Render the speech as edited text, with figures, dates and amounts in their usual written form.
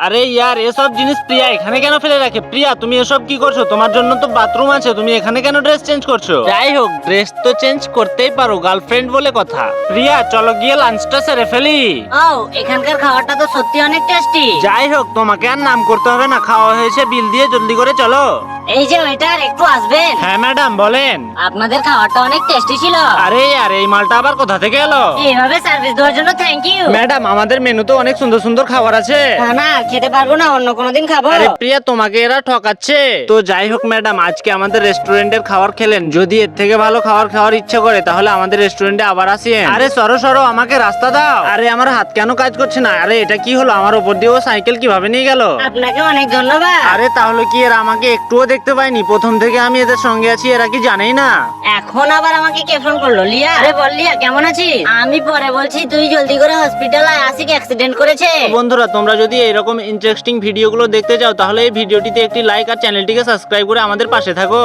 আরে ইয়ার এসব জিনিস প্রিয়া এখানে কেন ফেলে রাখে? প্রিয়া তুমি এসব কি করছো? তোমার জন্য তো বাথরুম আছে, তুমি এখানে কেন ড্রেস চেঞ্জ করছো? যাই হোক, ড্রেস তো চেঞ্জ করতেই পারো, গার্লফ্রেন্ড বলে কথা। প্রিয়া চলো গিয়ে লাঞ্চটা সেরে ফেলি। ও এখানকার খাবারটা তো সত্যি অনেক টেস্টি। যাই হোক, তোমাকে আর নাম করতে হবে না, খাওয়া হয়েছে, বিল দিয়ে জলদি করে চলো। এই যে ওয়েটার, একটু আসবেন। হ্যাঁ ম্যাডাম বলেন। আপনাদের খাবারটা অনেক টেস্টি ছিল। আরে ইয়ার এই মালটা আবার কোথা থেকে এলো? এইভাবে সার্ভিস দেওয়ার জন্য থ্যাংক ইউ। ম্যাডাম আমাদের মেনুতে অনেক সুন্দর সুন্দর খাবার আছে। না আর খেতে পারবো না, অন্য কোনোদিন খাবো। আরে প্রিয়া তোমাকে এরা ঠকাচ্ছে। তো যাই হোক ম্যাডাম, আজকে আমাদের রেস্টুরেন্টের খাবার খেলেন, যদি এর থেকে ভালো খাবার খাওয়ার ইচ্ছা করে তাহলে আমাদের রেস্টুরেন্টে আবার আসেন। আরে সরো সরো, আমাকে রাস্তা দাও। আরে আমার হাত কেন কাজ করছে না? আরে এটা কি হলো? আমার উপর দিয়ে ও সাইকেল কিভাবে নিয়ে গেল? আপনাকে অনেক ধন্যবাদ। আরে তাহলে কি এরা আমাকে একটুও দেখতে পায়নি? প্রথম থেকে আমি এদের সঙ্গে আছি, এরা কি জানেই না? এখন আবার আমাকে কে ফোন করলো? লিয়া। আরে বল লিয়া, কেমন আছিস? আমি পরে বলছি, তুই জলদি করে হসপিটালে আসিক, অ্যাক্সিডেন্ট করেছে। বন্ধুরা তোমরা যদি এরকম ইন্টারেস্টিং ভিডিওগুলো দেখতে চাও তাহলে এই ভিডিওটিতে একটি লাইক আর চ্যানেলটিকে সাবস্ক্রাইব করে আমাদের পাশে থাকো।